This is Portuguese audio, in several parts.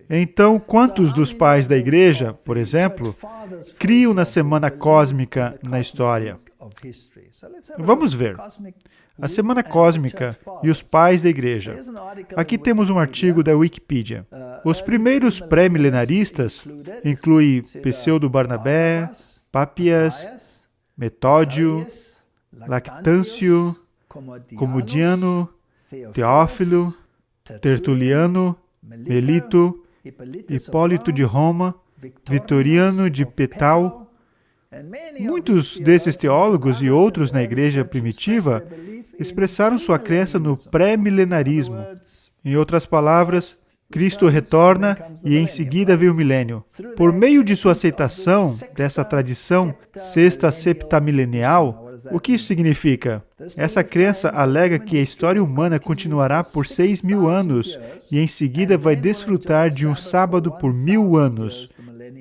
Então, quantos dos pais da igreja, por exemplo, criam na semana cósmica na história? Vamos ver. A semana cósmica e os pais da igreja. Aqui temos um artigo da Wikipedia. Os primeiros pré-milenaristas incluem Pseudo-Barnabé, Pápias, Metódio, Lactâncio, Comodiano, Teófilo, Tertuliano, Melito, Hipólito de Roma, Vitoriano de Petal. Muitos desses teólogos e outros na igreja primitiva expressaram sua crença no pré-milenarismo. Em outras palavras, Cristo retorna e em seguida vem o milênio. Por meio de sua aceitação dessa tradição sexta septamilenial, o que isso significa? Essa crença alega que a história humana continuará por 6.000 anos e em seguida vai desfrutar de um sábado por 1.000 anos,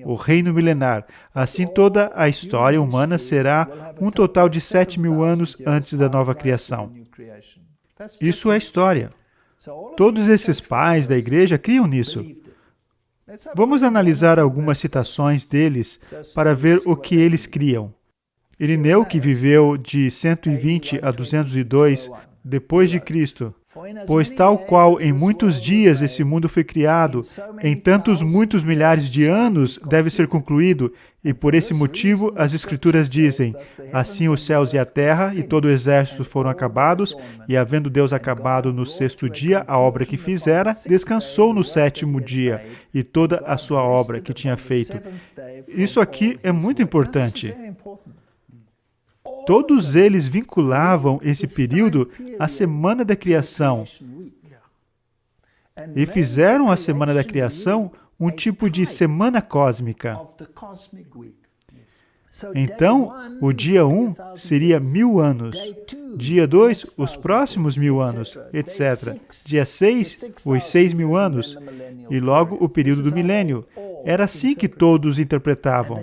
o reino milenar. Assim, toda a história humana será um total de 7.000 anos antes da nova criação. Isso é história. Todos esses pais da igreja criam nisso. Vamos analisar algumas citações deles para ver o que eles criam. Irineu, que viveu de 120 a 202 depois de Cristo, pois tal qual em muitos dias esse mundo foi criado, em tantos muitos milhares de anos deve ser concluído, e por esse motivo as Escrituras dizem, assim os céus e a terra e todo o exército foram acabados, e havendo Deus acabado no sexto dia a obra que fizera, descansou no sétimo dia, e toda a sua obra que tinha feito. Isso aqui é muito importante. Todos eles vinculavam esse período à semana da criação e fizeram a semana da criação um tipo de semana cósmica. Então, o dia 1 seria 1.000 anos, dia 2, os próximos 1.000 anos, etc. Dia 6, os 6.000 anos, e logo o período do milênio. Era assim que todos interpretavam.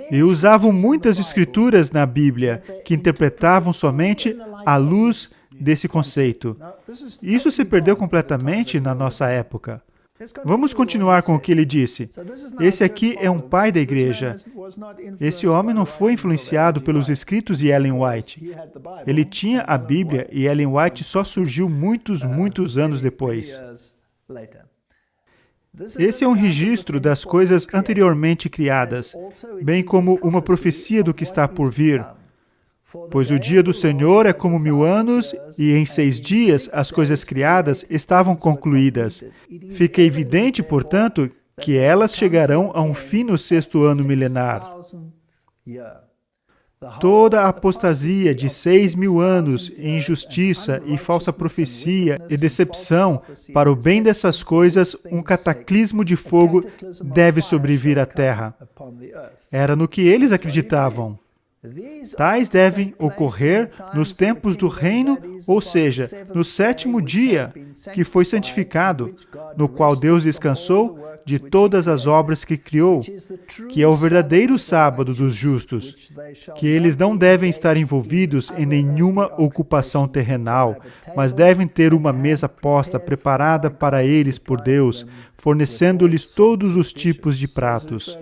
E usavam muitas escrituras na Bíblia que interpretavam somente à luz desse conceito. Isso se perdeu completamente na nossa época. Vamos continuar com o que ele disse. Esse aqui é um pai da igreja. Esse homem não foi influenciado pelos escritos de Ellen White. Ele tinha a Bíblia e Ellen White só surgiu muitos anos depois. Esse é um registro das coisas anteriormente criadas, bem como uma profecia do que está por vir. Pois o dia do Senhor é como 1.000 anos, e em 6 dias as coisas criadas estavam concluídas. Fica evidente, portanto, que elas chegarão a um fim no 6º ano milenar. Toda a apostasia de 6.000 anos, injustiça e falsa profecia e decepção, para o bem dessas coisas, um cataclismo de fogo deve sobrevir à terra. Era no que eles acreditavam. Tais devem ocorrer nos tempos do reino, ou seja, no 7º dia, que foi santificado, no qual Deus descansou de todas as obras que criou, que é o verdadeiro sábado dos justos, que eles não devem estar envolvidos em nenhuma ocupação terrenal, mas devem ter uma mesa posta preparada para eles por Deus, fornecendo-lhes todos os tipos de pratos.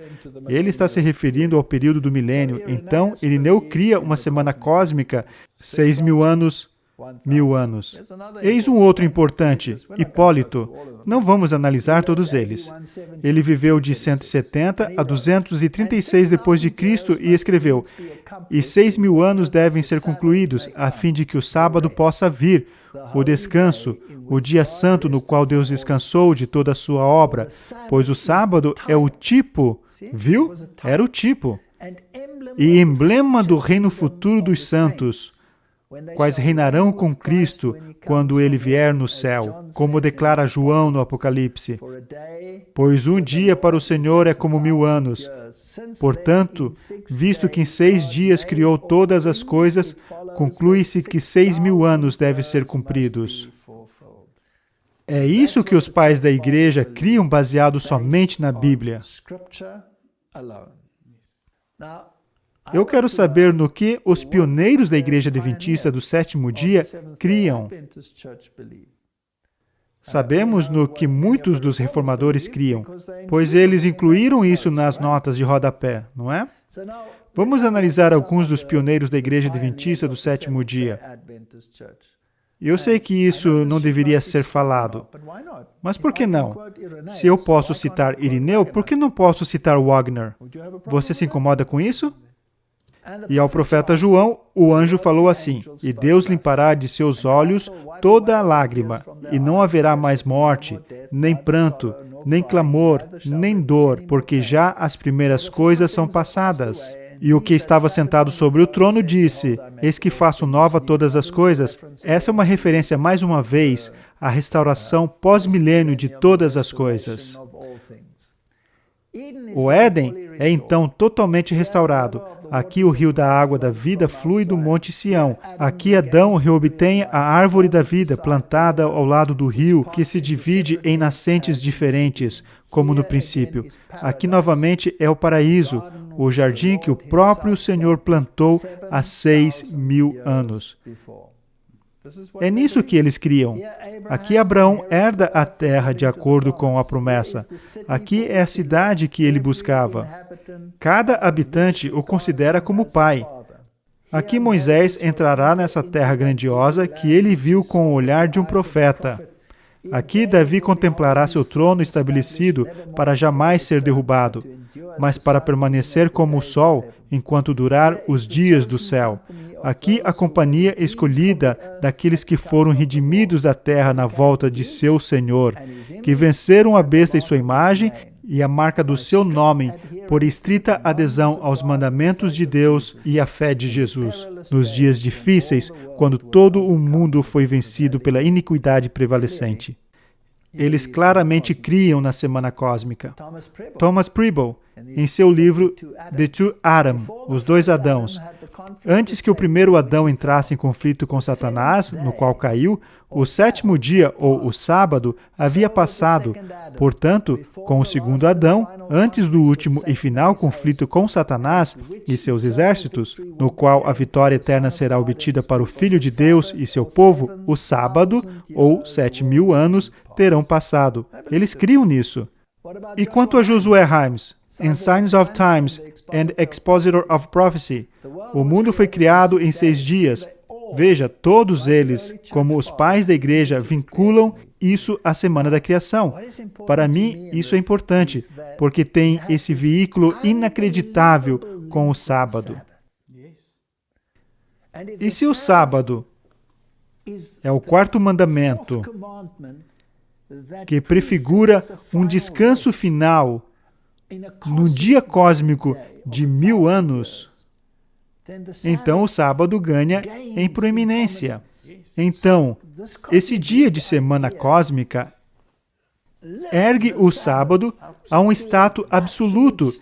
Ele está se referindo ao período do milênio. Então, Irineu cria uma semana cósmica, 6.000 anos, 1.000 anos. Eis um outro importante, Hipólito. Não vamos analisar todos eles. Ele viveu de 170 a 236 depois de Cristo e escreveu: "E 6.000 anos devem ser concluídos, a fim de que o sábado possa vir, o descanso, o dia santo no qual Deus descansou de toda a sua obra, pois o sábado é o tipo." Viu? Era o tipo. E emblema do reino futuro dos santos, quais reinarão com Cristo quando ele vier no céu, como declara João no Apocalipse. Pois um dia para o Senhor é como 1.000 anos. Portanto, visto que em 6 dias criou todas as coisas, conclui-se que 6.000 anos devem ser cumpridos. É isso que os pais da igreja criam baseado somente na Bíblia. Eu quero saber no que os pioneiros da Igreja Adventista do 7º dia criam. Sabemos no que muitos dos reformadores criam, pois eles incluíram isso nas notas de rodapé, não é? Vamos analisar alguns dos pioneiros da Igreja Adventista do Sétimo Dia. Eu sei que isso não deveria ser falado, mas por que não? Se eu posso citar Irineu, por que não posso citar Wagner? Você se incomoda com isso? E ao profeta João, o anjo falou assim: E Deus limpará de seus olhos toda a lágrima, e não haverá mais morte, nem pranto, nem clamor, nem dor, porque já as primeiras coisas são passadas. E o que estava sentado sobre o trono disse: Eis que faço nova todas as coisas. Essa é uma referência, mais uma vez, à restauração pós-milênio de todas as coisas. O Éden é então totalmente restaurado. Aqui o rio da água da vida flui do Monte Sião. Aqui Adão reobtém a árvore da vida plantada ao lado do rio, que se divide em nascentes diferentes, como no princípio. Aqui novamente é o paraíso, o jardim que o próprio Senhor plantou há 6.000 anos. É nisso que eles criam. Aqui Abraão herda a terra de acordo com a promessa. Aqui é a cidade que ele buscava. Cada habitante o considera como pai. Aqui Moisés entrará nessa terra grandiosa que ele viu com o olhar de um profeta. Aqui Davi contemplará seu trono estabelecido para jamais ser derrubado, mas para permanecer como o sol enquanto durar os dias do céu. Aqui a companhia escolhida daqueles que foram redimidos da terra na volta de seu Senhor, que venceram a besta em sua imagem e a marca do seu nome, por estrita adesão aos mandamentos de Deus e à fé de Jesus, nos dias difíceis, quando todo o mundo foi vencido pela iniquidade prevalecente. Eles claramente criam na semana cósmica. Thomas Preble, em seu livro The Two Adam, Os Dois Adãos, antes que o primeiro Adão entrasse em conflito com Satanás, no qual caiu, o sétimo dia, ou o sábado, havia passado. Portanto, com o segundo Adão, antes do último e final conflito com Satanás e seus exércitos, no qual a vitória eterna será obtida para o Filho de Deus e seu povo, o sábado, ou 7.000 anos, terão passado. Eles criam nisso. E quanto a Josué Himes, em Signs of Times and Expositor of Prophecy, o mundo foi criado em 6 dias. Veja, todos eles, como os pais da igreja, vinculam isso à semana da criação. Para mim, isso é importante, porque tem esse veículo inacreditável com o sábado. E se o sábado é o quarto mandamento, que prefigura um descanso final no dia cósmico de 1000 anos, então o sábado ganha em proeminência. Então, esse dia de semana cósmica ergue o sábado a um status absoluto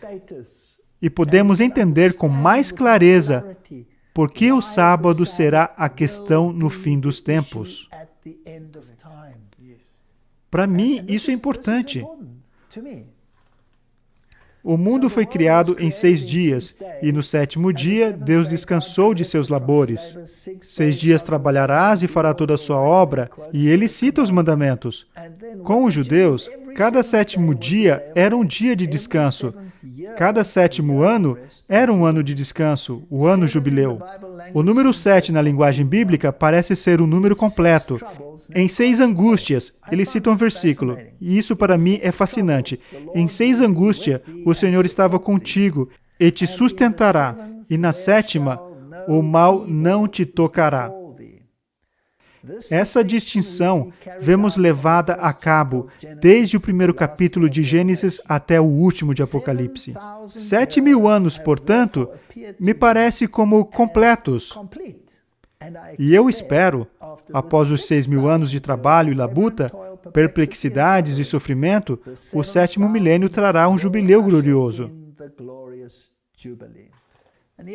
e podemos entender com mais clareza por que o sábado será a questão no fim dos tempos. Para mim, isso é importante. O mundo foi criado em 6 dias, e no 7º dia, Deus descansou de seus labores. 6 dias trabalharás e fará toda a sua obra, e ele cita os mandamentos. Com os judeus, cada 7º dia era um dia de descanso. Cada 7º ano era um ano de descanso, o ano jubileu. O número 7 na linguagem bíblica parece ser um número completo. Em 6 angústias, ele cita um versículo, e isso para mim é fascinante. Em 6 angústias, o Senhor estava contigo e te sustentará, e na 7ª, o mal não te tocará. Essa distinção vemos levada a cabo desde o primeiro capítulo de Gênesis até o último de Apocalipse. 7.000 anos, portanto, me parece como completos. E eu espero, após os 6.000 anos de trabalho e labuta, perplexidades e sofrimento, o 7º milênio trará um jubileu glorioso.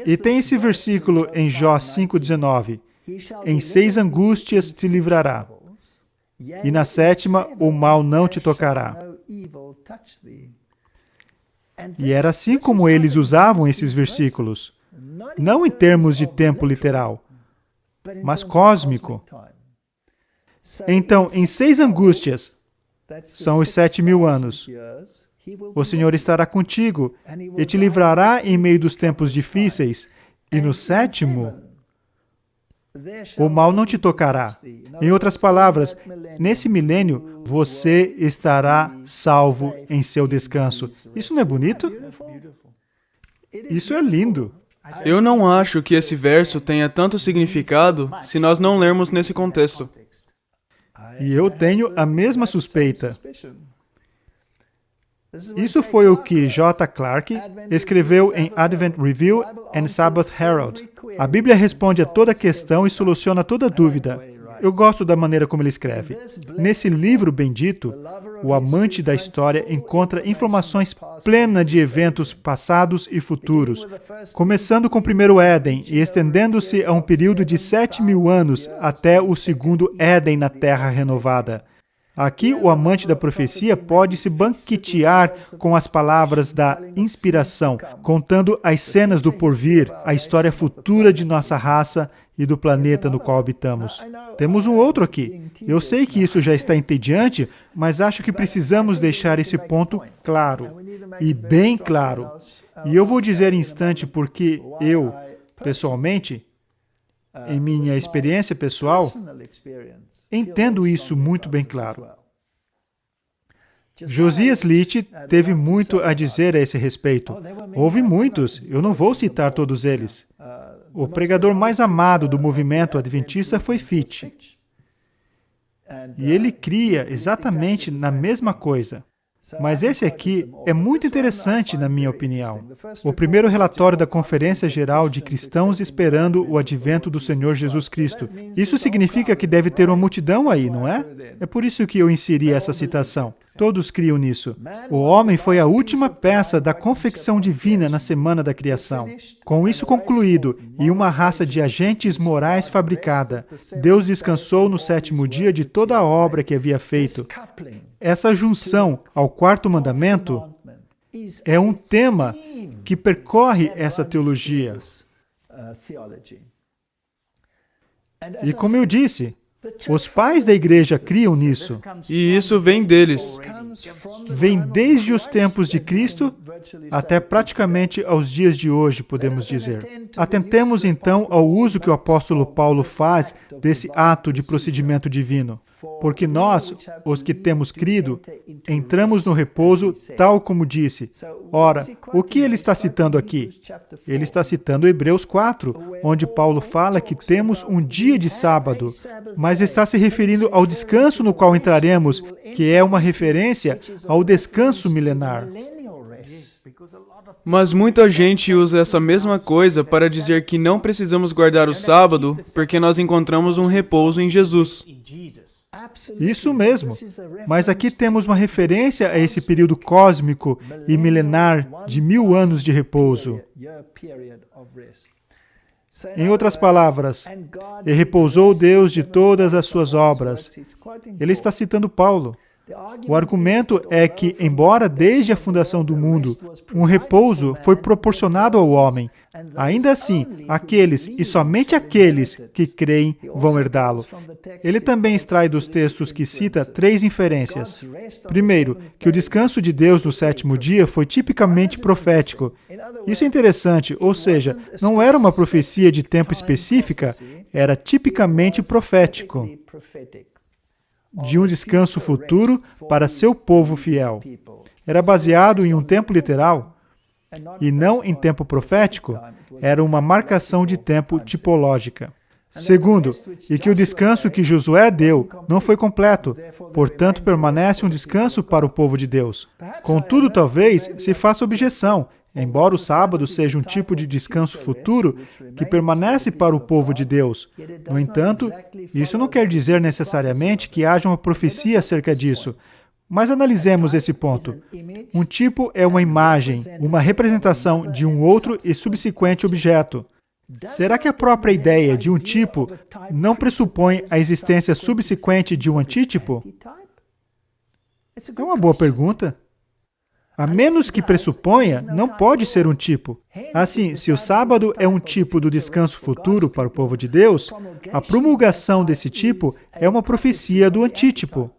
E tem esse versículo em Jó 5,19. Em 6 angústias te livrará, e na 7ª o mal não te tocará. E era assim como eles usavam esses versículos, não em termos de tempo literal, mas cósmico. Então, em 6 angústias, são os 7.000 anos, o Senhor estará contigo e te livrará em meio dos tempos difíceis, e no 7º, o mal não te tocará. Em outras palavras, nesse milênio, você estará salvo em seu descanso. Isso não é bonito? Isso é lindo. Eu não acho que esse verso tenha tanto significado se nós não lermos nesse contexto. E eu tenho a mesma suspeita. Isso foi o que J. Clarke escreveu em Advent Review and Sabbath Herald. A Bíblia responde a toda questão e soluciona toda dúvida. Eu gosto da maneira como ele escreve. Nesse livro bendito, o amante da história encontra informações plenas de eventos passados e futuros, começando com o primeiro Éden e estendendo-se a um período de 7.000 anos até o segundo Éden na Terra renovada. Aqui, o amante da profecia pode se banquetear com as palavras da inspiração, contando as cenas do porvir, a história futura de nossa raça e do planeta no qual habitamos. Temos um outro aqui. Eu sei que isso já está entediante, mas acho que precisamos deixar esse ponto claro, e bem claro. E eu vou dizer em instante porque eu, pessoalmente, em minha experiência pessoal, entendo isso muito bem claro. Josias Litch teve muito a dizer a esse respeito. Houve muitos, eu não vou citar todos eles. O pregador mais amado do movimento adventista foi Fitch. E ele cria exatamente na mesma coisa. Mas esse aqui é muito interessante, na minha opinião. O primeiro relatório da Conferência Geral de Cristãos esperando o advento do Senhor Jesus Cristo. Isso significa que deve ter uma multidão aí, não é? É por isso que eu inseri essa citação. Todos criam nisso. O homem foi a última peça da confecção divina na semana da criação. Com isso concluído, e uma raça de agentes morais fabricada, Deus descansou no 7º dia de toda a obra que havia feito. Essa junção ao 4º mandamento é um tema que percorre essa teologia. E como eu disse, os pais da igreja criam nisso. E isso vem deles. Vem desde os tempos de Cristo até praticamente aos dias de hoje, podemos dizer. Atentemos então ao uso que o apóstolo Paulo faz desse ato de procedimento divino. Porque nós, os que temos crido, entramos no repouso tal como disse. Ora, o que ele está citando aqui? Ele está citando Hebreus 4, onde Paulo fala que temos um dia de sábado, mas está se referindo ao descanso no qual entraremos, que é uma referência ao descanso milenar. Mas muita gente usa essa mesma coisa para dizer que não precisamos guardar o sábado porque nós encontramos um repouso em Jesus. Isso mesmo. Mas aqui temos uma referência a esse período cósmico e milenar de 1000 anos de repouso. Em outras palavras, e repousou Deus de todas as suas obras. Ele está citando Paulo. O argumento é que, embora desde a fundação do mundo, um repouso foi proporcionado ao homem, ainda assim, aqueles e somente aqueles que creem vão herdá-lo. Ele também extrai dos textos que cita 3 inferências. Primeiro, que o descanso de Deus no 7º dia foi tipicamente profético. Isso é interessante, ou seja, não era uma profecia de tempo específica, era tipicamente profético, de um descanso futuro para seu povo fiel. Era baseado em um tempo literal e não em tempo profético, era uma marcação de tempo tipológica. Segundo, e que o descanso que Josué deu não foi completo, portanto permanece um descanso para o povo de Deus. Contudo, talvez se faça objeção, embora o sábado seja um tipo de descanso futuro que permanece para o povo de Deus. No entanto, isso não quer dizer necessariamente que haja uma profecia acerca disso. Mas analisemos esse ponto. Um tipo é uma imagem, uma representação de um outro e subsequente objeto. Será que a própria ideia de um tipo não pressupõe a existência subsequente de um antítipo? É uma boa pergunta. A menos que pressuponha, não pode ser um tipo. Assim, se o sábado é um tipo do descanso futuro para o povo de Deus, a promulgação desse tipo é uma profecia do antítipo.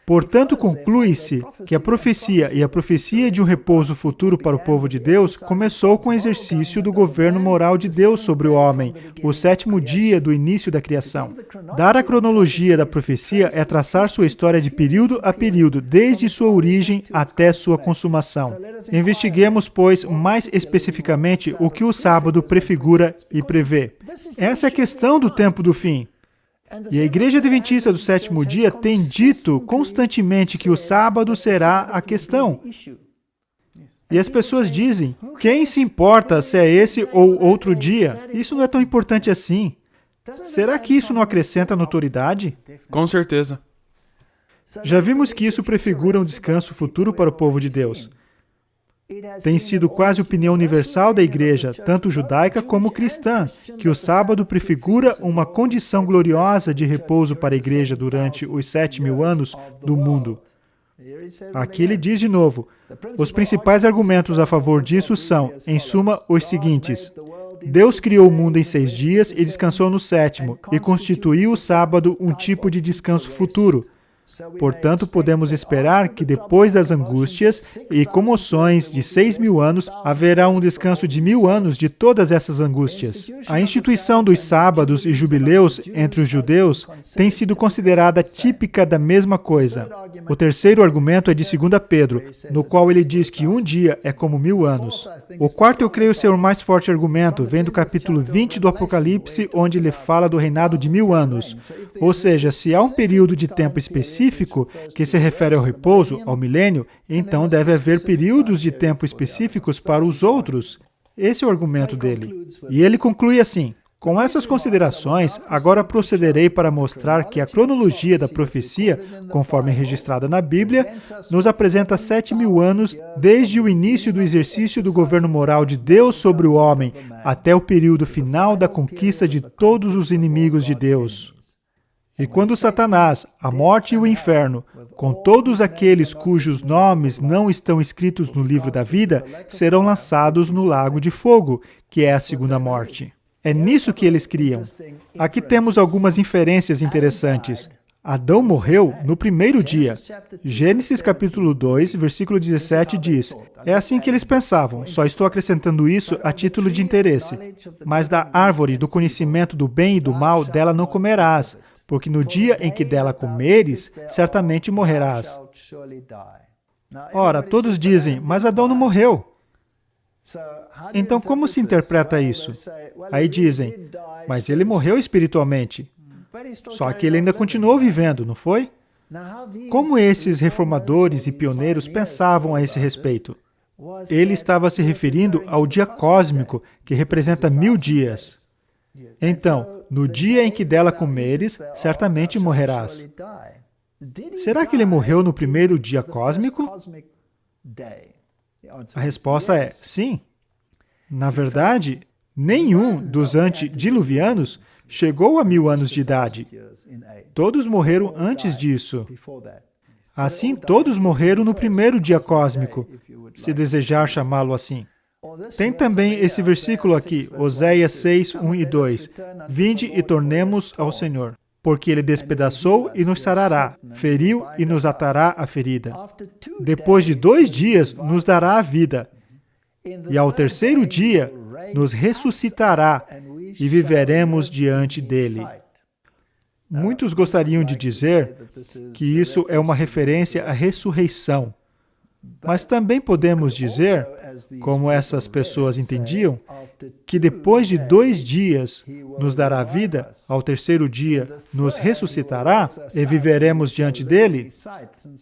Portanto, conclui-se que a profecia e a profecia de um repouso futuro para o povo de Deus começou com o exercício do governo moral de Deus sobre o homem, o sétimo dia do início da criação. Dar a cronologia da profecia é traçar sua história de período a período, desde sua origem até sua consumação. Investiguemos, pois, mais especificamente o que o sábado prefigura e prevê. Essa é a questão do tempo do fim. E a Igreja Adventista do Sétimo Dia tem dito constantemente que o sábado será a questão. E as pessoas dizem, quem se importa se é esse ou outro dia? Isso não é tão importante assim. Será que isso não acrescenta notoriedade? Com certeza. Já vimos que isso prefigura um descanso futuro para o povo de Deus. Tem sido quase opinião universal da Igreja, tanto judaica como cristã, que o sábado prefigura uma condição gloriosa de repouso para a Igreja durante os 7.000 anos do mundo. Aqui ele diz de novo, os principais argumentos a favor disso são, em suma, os seguintes. Deus criou o mundo em 6 dias e descansou no 7º, e constituiu o sábado um tipo de descanso futuro. Portanto, podemos esperar que depois das angústias e comoções de 6.000 anos, haverá um descanso de 1.000 anos de todas essas angústias. A instituição dos sábados e jubileus entre os judeus tem sido considerada típica da mesma coisa. O terceiro argumento é de 2 Pedro, no qual ele diz que um dia é como 1.000 anos. O quarto eu creio ser o mais forte argumento, vem do capítulo 20 do Apocalipse, onde ele fala do reinado de 1.000 anos. Ou seja, se há um período de tempo específico que se refere ao repouso, ao milênio, então deve haver períodos de tempo específicos para os outros. Esse é o argumento dele. E ele conclui assim, com essas considerações, agora procederei para mostrar que a cronologia da profecia, conforme registrada na Bíblia, nos apresenta 7.000 anos desde o início do exercício do governo moral de Deus sobre o homem, até o período final da conquista de todos os inimigos de Deus. E quando Satanás, a morte e o inferno, com todos aqueles cujos nomes não estão escritos no livro da vida, serão lançados no lago de fogo, que é a segunda morte. É nisso que eles criam. Aqui temos algumas inferências interessantes. Adão morreu no primeiro dia. Gênesis capítulo 2, versículo 17 diz, é assim que eles pensavam, só estou acrescentando isso a título de interesse. Mas da árvore do conhecimento do bem e do mal, dela não comerás, porque no dia em que dela comeres, certamente morrerás. Ora, todos dizem, mas Adão não morreu. Então, como se interpreta isso? Aí dizem, mas ele morreu espiritualmente. Só que ele ainda continuou vivendo, não foi? Como esses reformadores e pioneiros pensavam a esse respeito? Ele estava se referindo ao dia cósmico, que representa 1.000 dias. Então, no dia em que dela comeres, certamente morrerás. Será que ele morreu no primeiro dia cósmico? A resposta é sim. Na verdade, nenhum dos antediluvianos chegou a 1.000 anos de idade. Todos morreram antes disso. Assim, todos morreram no primeiro dia cósmico, se desejar chamá-lo assim. Tem também esse versículo aqui, Oséias 6, 1 e 2. Vinde e tornemos ao Senhor, porque Ele despedaçou e nos sarará, feriu e nos atará a ferida. Depois de 2 dias, nos dará a vida, e ao terceiro dia, nos ressuscitará e viveremos diante dele. Muitos gostariam de dizer que isso é uma referência à ressurreição. Mas também podemos dizer, como essas pessoas entendiam, que depois de 2 dias nos dará vida, ao terceiro dia nos ressuscitará e viveremos diante dele.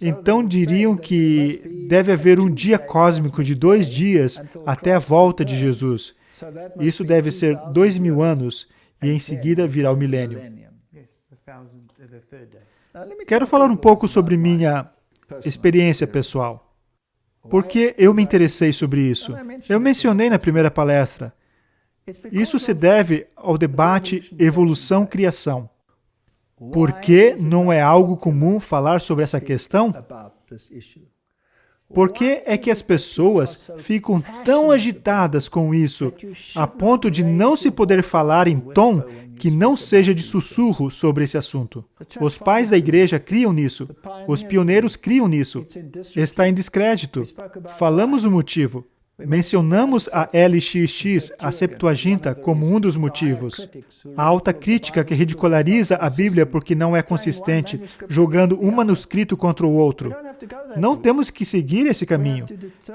Então diriam que deve haver um dia cósmico de 2 dias até a volta de Jesus. Isso deve ser 2.000 anos e em seguida virá o milênio. Quero falar um pouco sobre minha experiência pessoal. Por que eu me interessei sobre isso? Eu mencionei na primeira palestra. Isso se deve ao debate evolução-criação. Por que não é algo comum falar sobre essa questão? Por que é que as pessoas ficam tão agitadas com isso, a ponto de não se poder falar em tom que não seja de sussurro sobre esse assunto? Os pais da igreja criam nisso. Os pioneiros criam nisso. Está em descrédito. Falamos o motivo. Mencionamos a LXX, a Septuaginta, como um dos motivos. A alta crítica que ridiculariza a Bíblia porque não é consistente, jogando um manuscrito contra o outro. Não temos que seguir esse caminho.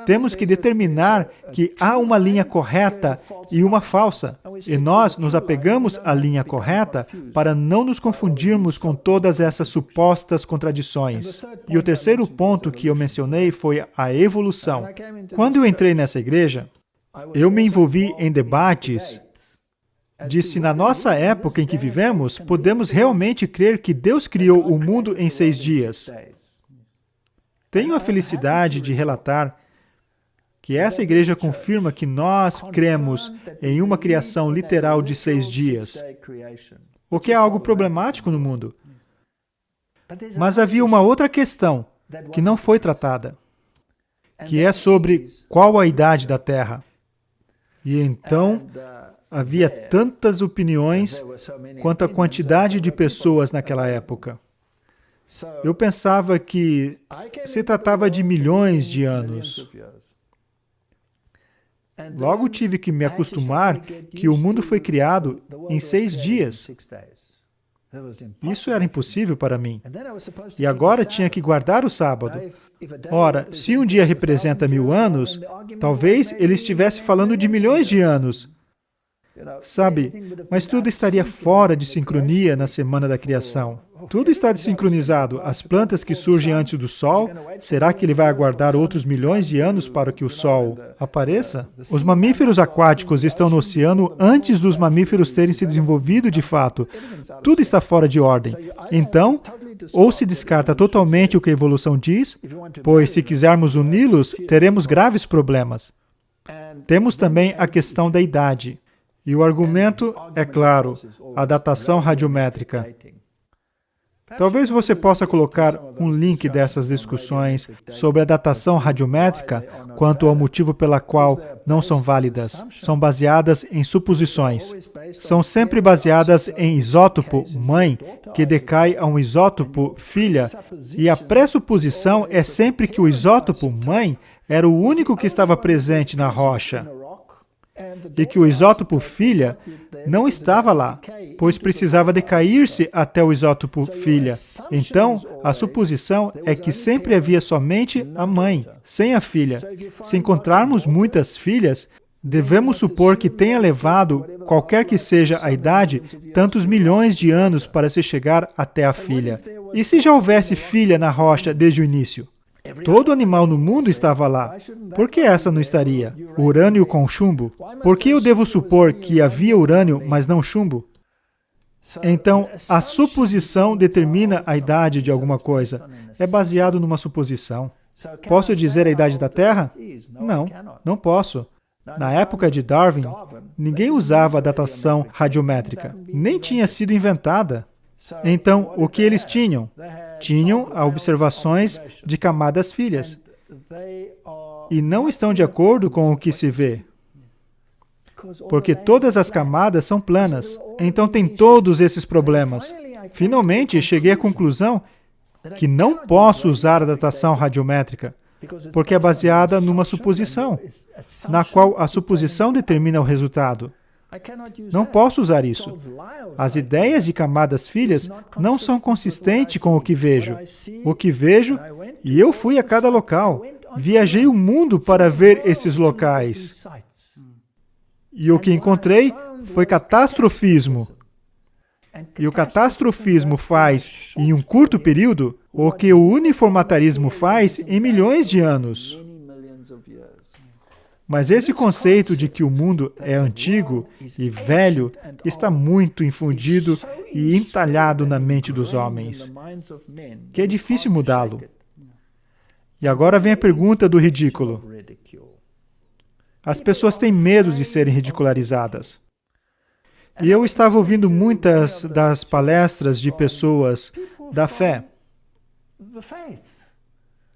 Temos que determinar que há uma linha correta e uma falsa. E nós nos apegamos à linha correta para não nos confundirmos com todas essas supostas contradições. E o terceiro ponto que eu mencionei foi a evolução. Quando eu entrei nessa igreja, eu me envolvi em debates de se na nossa época em que vivemos, podemos realmente crer que Deus criou o mundo em 6 dias. Tenho a felicidade de relatar que essa igreja confirma que nós cremos em uma criação literal de 6 dias, o que é algo problemático no mundo. Mas havia uma outra questão que não foi tratada, que é sobre qual a idade da Terra. E então, havia tantas opiniões quanto a quantidade de pessoas naquela época. Eu pensava que se tratava de milhões de anos. Logo tive que me acostumar que o mundo foi criado em 6 dias. Isso era impossível para mim. E agora tinha que guardar o sábado. Ora, se um dia representa 1000 anos, talvez ele estivesse falando de milhões de anos. Sabe, mas tudo estaria fora de sincronia na semana da criação. Tudo está desincronizado. As plantas que surgem antes do Sol, será que ele vai aguardar outros milhões de anos para que o Sol apareça? Os mamíferos aquáticos estão no oceano antes dos mamíferos terem se desenvolvido de fato. Tudo está fora de ordem. Então, ou se descarta totalmente o que a evolução diz, pois se quisermos uni-los, teremos graves problemas. Temos também a questão da idade. E o argumento é claro, a datação radiométrica. Talvez você possa colocar um link dessas discussões sobre a datação radiométrica quanto ao motivo pela qual não são válidas. São baseadas em suposições. São sempre baseadas em isótopo mãe, que decai a um isótopo filha, e a pressuposição é sempre que o isótopo mãe era o único que estava presente na rocha. E que o isótopo filha não estava lá, pois precisava decair-se até o isótopo filha. Então, a suposição é que sempre havia somente a mãe, sem a filha. Se encontrarmos muitas filhas, devemos supor que tenha levado, qualquer que seja a idade, tantos milhões de anos para se chegar até a filha. E se já houvesse filha na rocha desde o início? Todo animal no mundo estava lá. Por que essa não estaria? Urânio com chumbo? Por que eu devo supor que havia urânio, mas não chumbo? Então, a suposição determina a idade de alguma coisa. É baseado numa suposição. Posso dizer a idade da Terra? Não, não posso. Na época de Darwin, ninguém usava a datação radiométrica. Nem tinha sido inventada. Então, o que eles tinham? Tinham observações de camadas filhas. E não estão de acordo com o que se vê. Porque todas as camadas são planas. Então, tem todos esses problemas. Finalmente, cheguei à conclusão que não posso usar a datação radiométrica, porque é baseada numa suposição, na qual a suposição determina o resultado. Não posso usar isso. As ideias de camadas filhas não são consistentes com o que vejo. O que vejo, e eu fui a cada local. Viajei o mundo para ver esses locais. E o que encontrei foi catastrofismo. E o catastrofismo faz, em um curto período, o que o uniformitarismo faz em milhões de anos. Mas esse conceito de que o mundo é antigo e velho está muito infundido e entalhado na mente dos homens, que é difícil mudá-lo. E agora vem a pergunta do ridículo. As pessoas têm medo de serem ridicularizadas. E eu estava ouvindo muitas das palestras de pessoas da fé.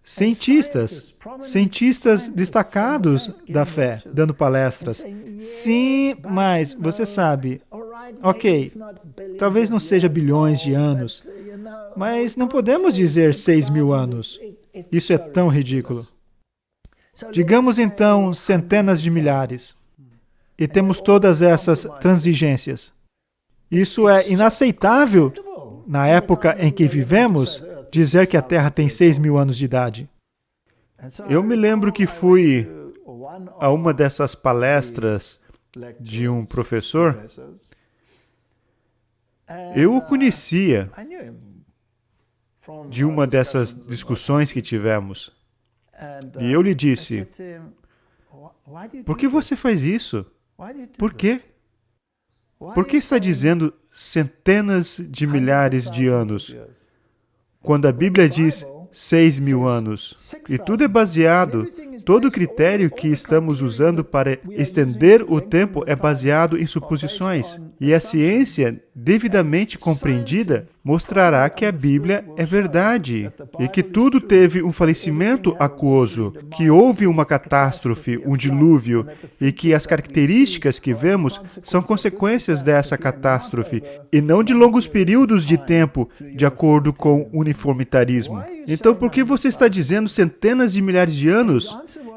cientistas destacados da fé, dando palestras. Sim, mas você sabe, ok, talvez não seja bilhões de anos, mas não podemos dizer 6.000 anos. Isso é tão ridículo. Digamos então centenas de milhares. E temos todas essas transigências. Isso é inaceitável na época em que vivemos, dizer que a Terra tem 6.000 anos de idade. Eu me lembro que fui a uma dessas palestras de um professor. Eu o conhecia de uma dessas discussões que tivemos. E eu lhe disse, por que você faz isso? Por quê? Por que está dizendo centenas de milhares de anos, quando a Bíblia diz 6.000 anos? E tudo é baseado, todo o critério que estamos usando para estender o tempo é baseado em suposições. E a ciência, devidamente compreendida, mostrará que a Bíblia é verdade e que tudo teve um falecimento aquoso, que houve uma catástrofe, um dilúvio, e que as características que vemos são consequências dessa catástrofe e não de longos períodos de tempo, de acordo com o uniformitarismo. Então, por que você está dizendo centenas de milhares de anos?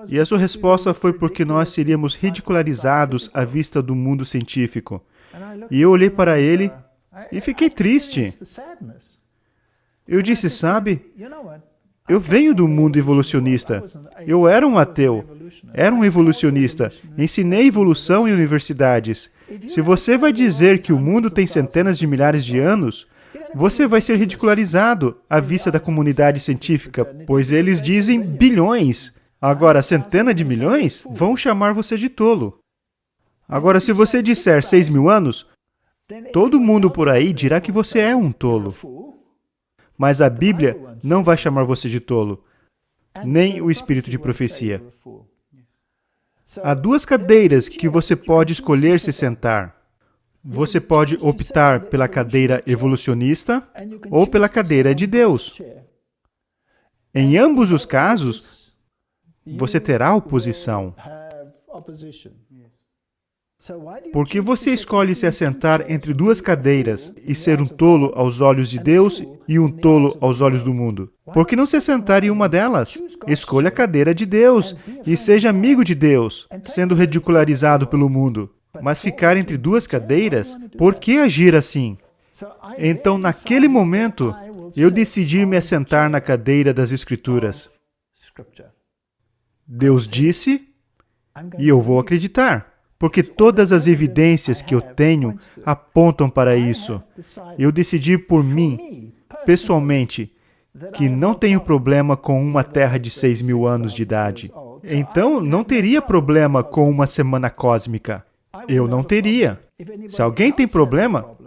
E a sua resposta foi porque nós seríamos ridicularizados à vista do mundo científico. E eu olhei para ele e fiquei triste. Eu disse, sabe, eu venho do mundo evolucionista. Eu era um ateu, era um evolucionista. Ensinei evolução em universidades. Se você vai dizer que o mundo tem centenas de milhares de anos, você vai ser ridicularizado à vista da comunidade científica, pois eles dizem bilhões. Agora, centenas de milhões vão chamar você de tolo. Agora, se você disser 6.000 anos, todo mundo por aí dirá que você é um tolo. Mas a Bíblia não vai chamar você de tolo, nem o espírito de profecia. Há duas cadeiras que você pode escolher se sentar. Você pode optar pela cadeira evolucionista ou pela cadeira de Deus. Em ambos os casos, você terá oposição. Por que você escolhe se assentar entre duas cadeiras e ser um tolo aos olhos de Deus e um tolo aos olhos do mundo? Por que não se assentar em uma delas? Escolha a cadeira de Deus e seja amigo de Deus, sendo ridicularizado pelo mundo. Mas ficar entre duas cadeiras, por que agir assim? Então, naquele momento, eu decidi me assentar na cadeira das Escrituras. Deus disse, e eu vou acreditar, porque todas as evidências que eu tenho apontam para isso. Eu decidi por mim, pessoalmente, que não tenho problema com uma terra de 6.000 anos de idade. Então, não teria problema com uma semana cósmica. Eu não teria. Se alguém tem problema,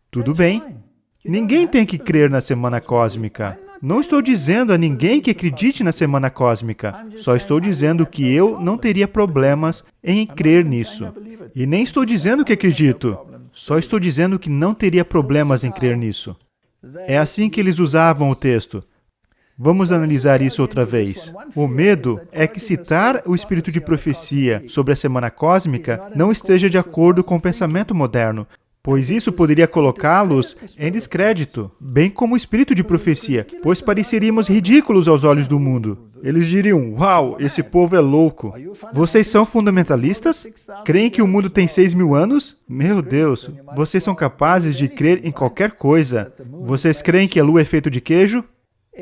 tudo bem. Ninguém tem que crer na semana cósmica. Não estou dizendo a ninguém que acredite na semana cósmica. Só estou dizendo que eu não teria problemas em crer nisso. E nem estou dizendo que acredito. Só estou dizendo que não teria problemas em crer nisso. É assim que eles usavam o texto. Vamos analisar isso outra vez. O medo é que citar o espírito de profecia sobre a semana cósmica não esteja de acordo com o pensamento moderno, pois isso poderia colocá-los em descrédito, bem como o espírito de profecia, pois pareceríamos ridículos aos olhos do mundo. Eles diriam, uau, esse povo é louco. Vocês são fundamentalistas? Creem que o mundo tem 6.000 anos? Meu Deus, vocês são capazes de crer em qualquer coisa. Vocês creem que a lua é feita de queijo?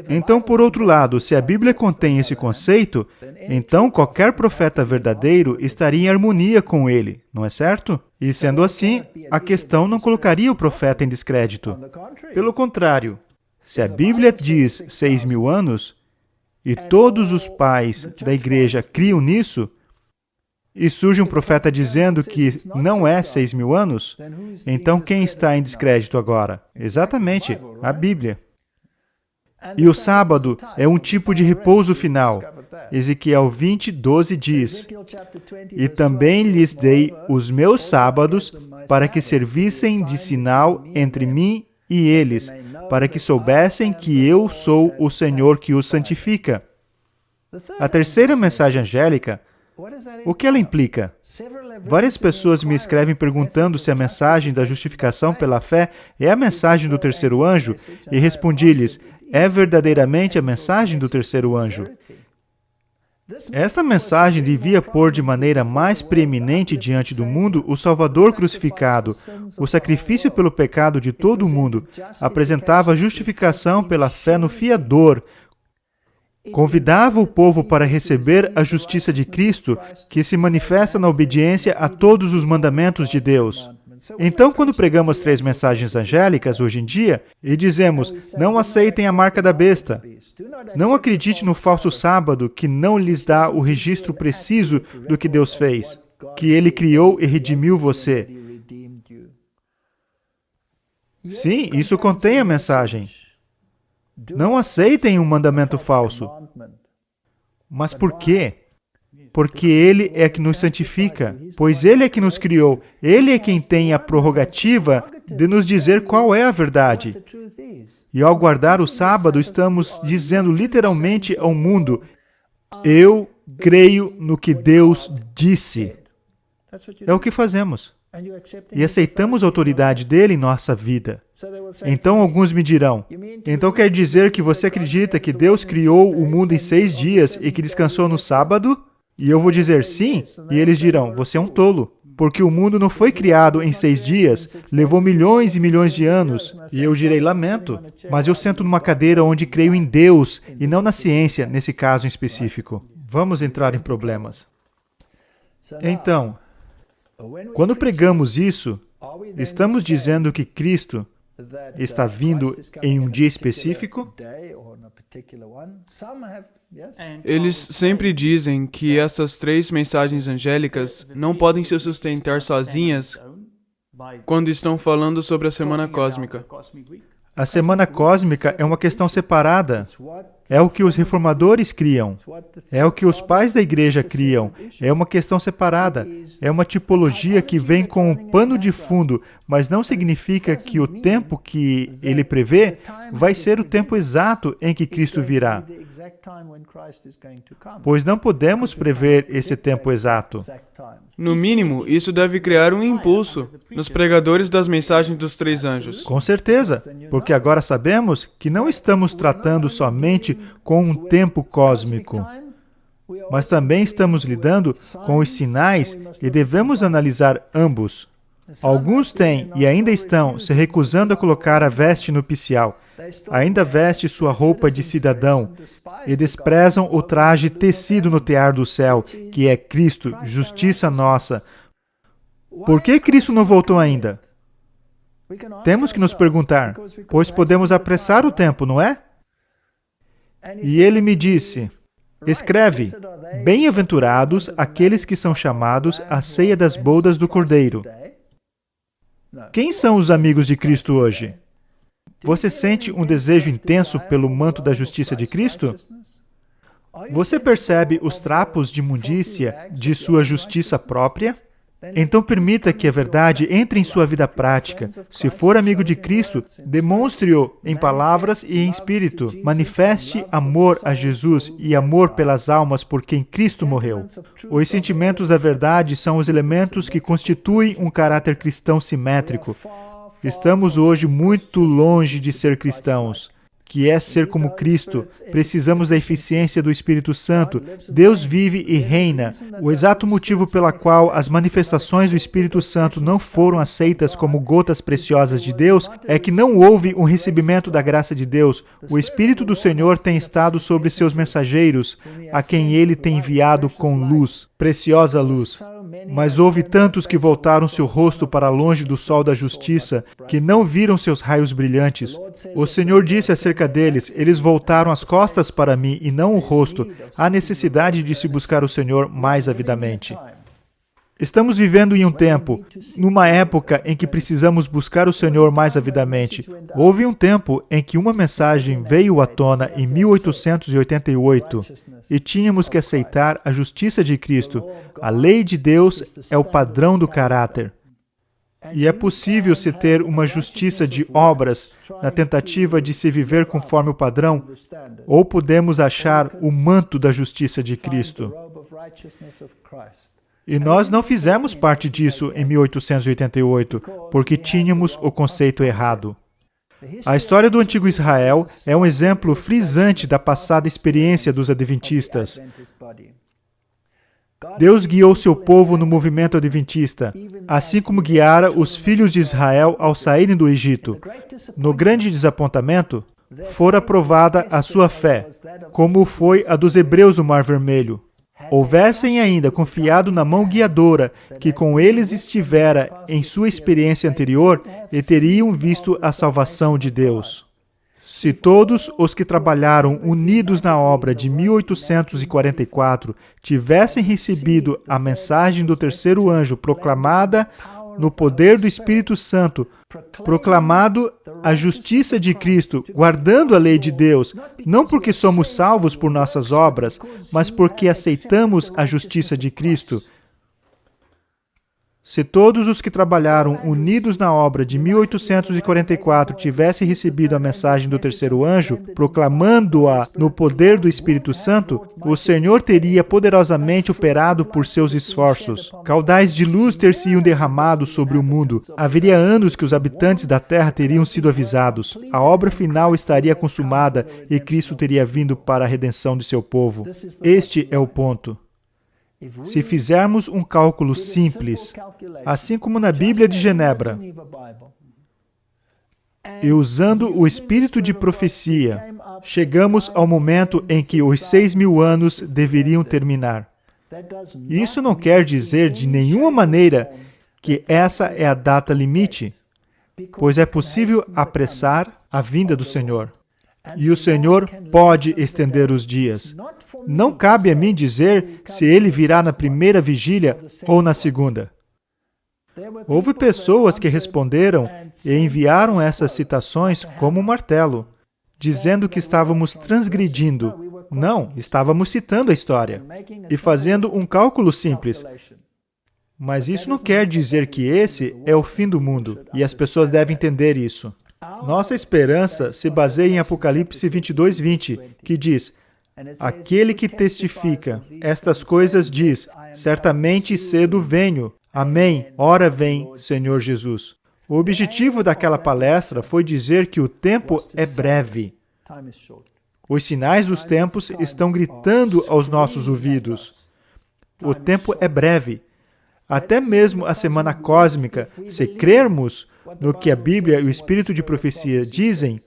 Então, por outro lado, se a Bíblia contém esse conceito, então qualquer profeta verdadeiro estaria em harmonia com ele, não é certo? E sendo assim, a questão não colocaria o profeta em descrédito. Pelo contrário, se a Bíblia diz 6.000 anos, e todos os pais da igreja criam nisso, e surge um profeta dizendo que não é 6.000 anos, então quem está em descrédito agora? Exatamente, a Bíblia. E o sábado é um tipo de repouso final. Ezequiel 20:12 diz, e também lhes dei os meus sábados para que servissem de sinal entre mim e eles, para que soubessem que eu sou o Senhor que os santifica. A terceira mensagem angélica, o que ela implica? Várias pessoas me escrevem perguntando se a mensagem da justificação pela fé é a mensagem do terceiro anjo, e respondi-lhes, é verdadeiramente a mensagem do terceiro anjo. Esta mensagem devia pôr de maneira mais preeminente diante do mundo o Salvador crucificado. O sacrifício pelo pecado de todo o mundo apresentava a justificação pela fé no fiador. Convidava o povo para receber a justiça de Cristo, que se manifesta na obediência a todos os mandamentos de Deus. Então, quando pregamos 3 mensagens angélicas hoje em dia e dizemos, não aceitem a marca da besta, não acredite no falso sábado que não lhes dá o registro preciso do que Deus fez, que Ele criou e redimiu você. Sim, isso contém a mensagem. Não aceitem um mandamento falso. Mas por quê? Porque Ele é que nos santifica, pois Ele é que nos criou. Ele é quem tem a prerrogativa de nos dizer qual é a verdade. E ao guardar o sábado, estamos dizendo literalmente ao mundo, eu creio no que Deus disse. É o que fazemos. E aceitamos a autoridade dele em nossa vida. Então alguns me dirão, então quer dizer que você acredita que Deus criou o mundo em 6 dias e que descansou no sábado? E eu vou dizer sim, e eles dirão, você é um tolo, porque o mundo não foi criado em 6 dias, levou milhões e milhões de anos. E eu direi, lamento, mas eu sento numa cadeira onde creio em Deus e não na ciência, nesse caso em específico. Vamos entrar em problemas. Então, quando pregamos isso, estamos dizendo que Cristo está vindo em um dia específico? Eles sempre dizem que essas 3 mensagens angélicas não podem se sustentar sozinhas quando estão falando sobre a semana cósmica. A semana cósmica é uma questão separada. É o que os reformadores criam. É o que os pais da igreja criam. É uma questão separada. É uma tipologia que vem com um pano de fundo, mas não significa que o tempo que ele prevê vai ser o tempo exato em que Cristo virá. Pois não podemos prever esse tempo exato. No mínimo, isso deve criar um impulso nos pregadores das mensagens dos 3 anjos. Com certeza, porque agora sabemos que não estamos tratando somente com um tempo cósmico, mas também estamos lidando com os sinais e devemos analisar ambos. Alguns têm e ainda estão se recusando a colocar a veste nupcial. Ainda veste sua roupa de cidadão e desprezam o traje tecido no tear do céu, que é Cristo, justiça nossa. Por que Cristo não voltou ainda? Temos que nos perguntar, pois podemos apressar o tempo, não é? E ele me disse, escreve, bem-aventurados aqueles que são chamados à ceia das bodas do Cordeiro. Quem são os amigos de Cristo hoje? Você sente um desejo intenso pelo manto da justiça de Cristo? Você percebe os trapos de imundícia de sua justiça própria? Então permita que a verdade entre em sua vida prática. Se for amigo de Cristo, demonstre-o em palavras e em espírito. Manifeste amor a Jesus e amor pelas almas por quem Cristo morreu. Os sentimentos da verdade são os elementos que constituem um caráter cristão simétrico. Estamos hoje muito longe de ser cristãos, que é ser como Cristo. Precisamos da eficiência do Espírito Santo. Deus vive e reina. O exato motivo pela qual as manifestações do Espírito Santo não foram aceitas como gotas preciosas de Deus é que não houve um recebimento da graça de Deus. O Espírito do Senhor tem estado sobre seus mensageiros, a quem Ele tem enviado com luz, preciosa luz. Mas houve tantos que voltaram seu rosto para longe do sol da justiça, que não viram seus raios brilhantes. O Senhor disse acerca deles, eles voltaram as costas para mim e não o rosto. Há necessidade de se buscar o Senhor mais avidamente. Estamos vivendo em um tempo, numa época em que precisamos buscar o Senhor mais avidamente. Houve um tempo em que uma mensagem veio à tona em 1888 e tínhamos que aceitar a justiça de Cristo. A lei de Deus é o padrão do caráter. E é possível se ter uma justiça de obras na tentativa de se viver conforme o padrão, ou podemos achar o manto da justiça de Cristo. E nós não fizemos parte disso em 1888, porque tínhamos o conceito errado. A história do antigo Israel é um exemplo frisante da passada experiência dos adventistas. Deus guiou seu povo no movimento adventista, assim como guiara os filhos de Israel ao saírem do Egito. No grande desapontamento, fora provada a sua fé, como foi a dos hebreus do Mar Vermelho. Houvessem ainda confiado na mão guiadora que com eles estivera em sua experiência anterior, e teriam visto a salvação de Deus. Se todos os que trabalharam unidos na obra de 1844 tivessem recebido a mensagem do terceiro anjo proclamada no poder do Espírito Santo, proclamado a justiça de Cristo, guardando a lei de Deus, não porque somos salvos por nossas obras, mas porque aceitamos a justiça de Cristo. Se todos os que trabalharam unidos na obra de 1844 tivessem recebido a mensagem do terceiro anjo, proclamando-a no poder do Espírito Santo, o Senhor teria poderosamente operado por seus esforços. Caudais de luz ter-se-iam derramado sobre o mundo. Haveria anos que os habitantes da terra teriam sido avisados. A obra final estaria consumada e Cristo teria vindo para a redenção de seu povo. Este é o ponto. Se fizermos um cálculo simples, assim como na Bíblia de Genebra, e usando o espírito de profecia, chegamos ao momento em que os 6.000 anos deveriam terminar. Isso não quer dizer de nenhuma maneira que essa é a data limite, pois é possível apressar a vinda do Senhor. E o Senhor pode estender os dias. Não cabe a mim dizer se Ele virá na primeira vigília ou na segunda. Houve pessoas que responderam e enviaram essas citações como um martelo, dizendo que estávamos transgredindo. Não, estávamos citando a história e fazendo um cálculo simples. Mas isso não quer dizer que esse é o fim do mundo, e as pessoas devem entender isso. Nossa esperança se baseia em Apocalipse 22:20, que diz: aquele que testifica estas coisas diz, certamente cedo venho. Amém. Ora vem, Senhor Jesus. O objetivo daquela palestra foi dizer que o tempo é breve. Os sinais dos tempos estão gritando aos nossos ouvidos. O tempo é breve. Até mesmo a semana cósmica, se crermos no que a Bíblia e o Espírito de Profecia dizem,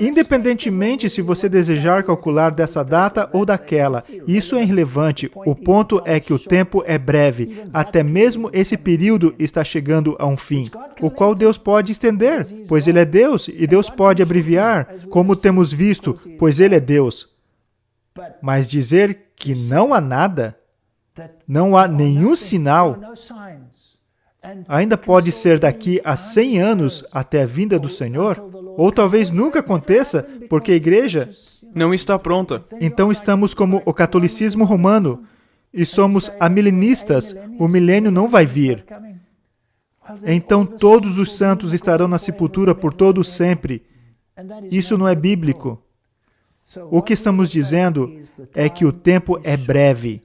independentemente se você desejar calcular dessa data ou daquela, isso é irrelevante. O ponto é que o tempo é breve. Até mesmo esse período está chegando a um fim, o qual Deus pode estender, pois Ele é Deus, e Deus pode abreviar, como temos visto, pois Ele é Deus. Mas dizer que não há nada, não há nenhum sinal, ainda pode ser daqui a 100 anos até a vinda do Senhor, ou talvez nunca aconteça, porque a igreja não está pronta. Então estamos como o catolicismo romano e somos amilenistas, o milênio não vai vir. Então todos os santos estarão na sepultura por todo sempre. Isso não é bíblico. O que estamos dizendo é que o tempo é breve.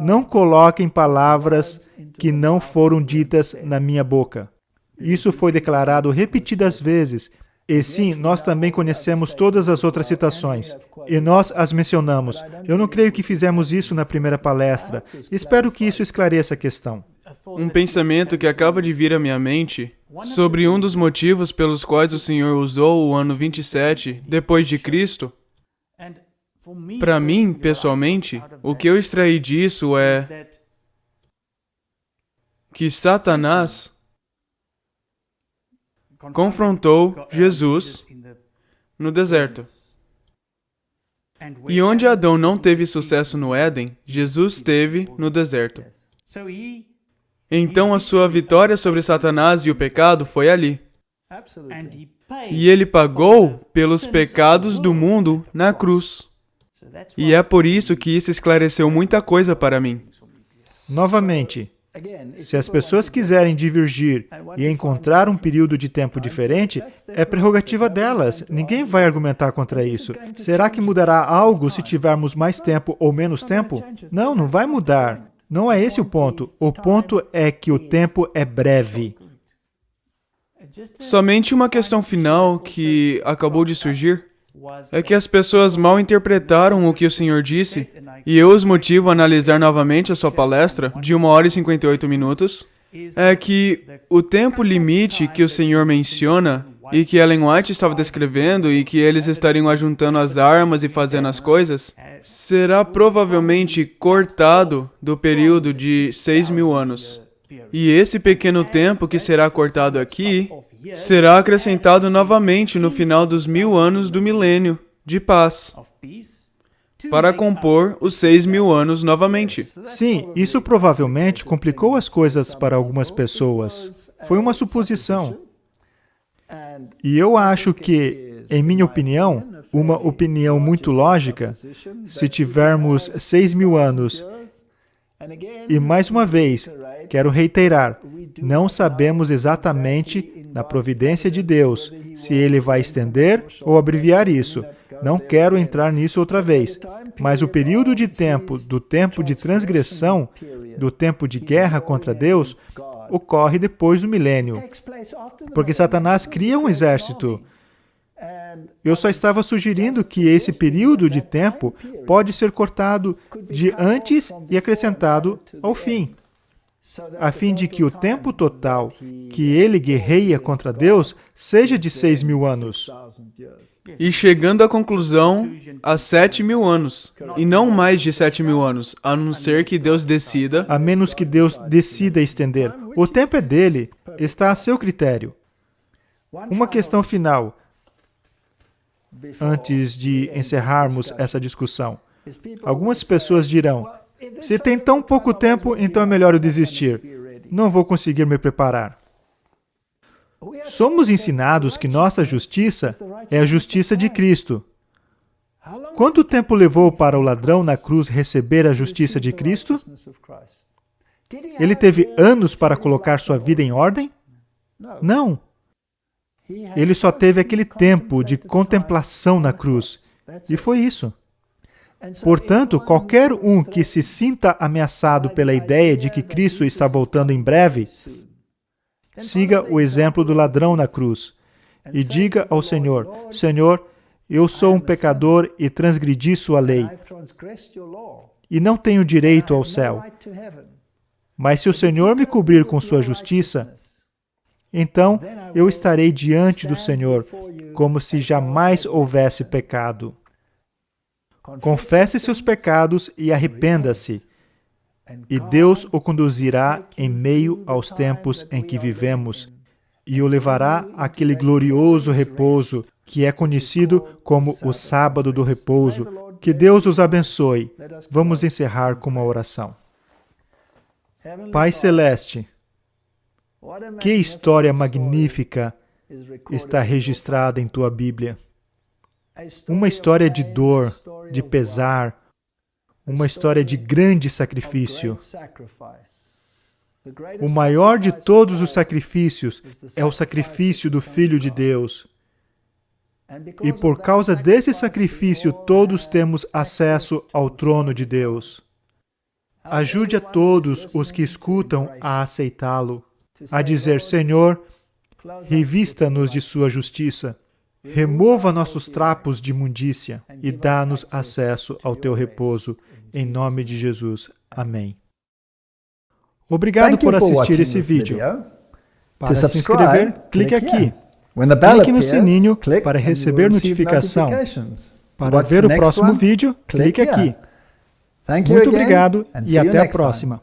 Não coloquem palavras que não foram ditas na minha boca. Isso foi declarado repetidas vezes. E sim, nós também conhecemos todas as outras citações. E nós as mencionamos. Eu não creio que fizemos isso na primeira palestra. Espero que isso esclareça a questão. Um pensamento que acaba de vir à minha mente sobre um dos motivos pelos quais o Senhor usou o ano 27 depois de Cristo. Para mim, pessoalmente, o que eu extraí disso é que Satanás confrontou Jesus no deserto. E onde Adão não teve sucesso no Éden, Jesus teve no deserto. Então a sua vitória sobre Satanás e o pecado foi ali. E ele pagou pelos pecados do mundo na cruz. E é por isso que isso esclareceu muita coisa para mim. Novamente, Se as pessoas quiserem divergir e encontrar um período de tempo diferente, é prerrogativa delas. Ninguém vai argumentar contra isso. Será que mudará algo se tivermos mais tempo ou menos tempo? Não, não vai mudar. Não é esse o ponto. O ponto é que o tempo é breve. Somente uma questão final que acabou de surgir é que as pessoas mal interpretaram o que o Senhor disse, e eu os motivo a analisar novamente a sua palestra, de 1 hora e 58 minutos, é que o tempo limite que o Senhor menciona, e que Ellen White estava descrevendo, e que eles estariam ajuntando as armas e fazendo as coisas, será provavelmente cortado do período de 6.000 anos. E esse pequeno tempo que será cortado aqui, será acrescentado novamente no final dos 1000 anos do milênio de paz, para compor os 6.000 anos novamente. Sim, isso provavelmente complicou as coisas para algumas pessoas. Foi uma suposição. E eu acho que, em minha opinião, uma opinião muito lógica, se tivermos 6.000 anos, e mais uma vez, quero reiterar, não sabemos exatamente, na providência de Deus, se Ele vai estender ou abreviar isso. Não quero entrar nisso outra vez. Mas o período de tempo, do tempo de transgressão, do tempo de guerra contra Deus, ocorre depois do milênio. Porque Satanás cria um exército. Eu só estava sugerindo que esse período de tempo pode ser cortado de antes e acrescentado ao fim, a fim de que o tempo total que ele guerreia contra Deus seja de 6.000 anos. E chegando à conclusão, a 7.000 anos, e não mais de 7.000 anos, a não ser que Deus decida. A menos que Deus decida estender. O tempo é dele, está a seu critério. Uma questão final, antes de encerrarmos essa discussão. Algumas pessoas dirão, se tem tão pouco tempo, então é melhor eu desistir. Não vou conseguir me preparar. Somos ensinados que nossa justiça é a justiça de Cristo. Quanto tempo levou para o ladrão na cruz receber a justiça de Cristo? Ele teve anos para colocar sua vida em ordem? Não. Ele só teve aquele tempo de contemplação na cruz. E foi isso. Portanto, qualquer um que se sinta ameaçado pela ideia de que Cristo está voltando em breve, siga o exemplo do ladrão na cruz e diga ao Senhor, Senhor, eu sou um pecador e transgredi sua lei e não tenho direito ao céu. Mas se o Senhor me cobrir com sua justiça, então eu estarei diante do Senhor como se jamais houvesse pecado. Confesse seus pecados e arrependa-se, e Deus o conduzirá em meio aos tempos em que vivemos e o levará àquele glorioso repouso que é conhecido como o sábado do repouso. Que Deus os abençoe. Vamos encerrar com uma oração. Pai Celeste, que história magnífica está registrada em Tua Bíblia. Uma história de dor, de pesar, uma história de grande sacrifício. O maior de todos os sacrifícios é o sacrifício do Filho de Deus. E por causa desse sacrifício, todos temos acesso ao trono de Deus. Ajude a todos os que escutam a aceitá-lo, a dizer, Senhor, revista-nos de sua justiça. Remova nossos trapos de imundícia e dá-nos acesso ao Teu repouso. Em nome de Jesus. Amém. Obrigado por assistir esse vídeo. Para se inscrever, clique aqui. Clique no sininho para receber notificação. Para ver o próximo vídeo, clique aqui. Muito obrigado e até a próxima.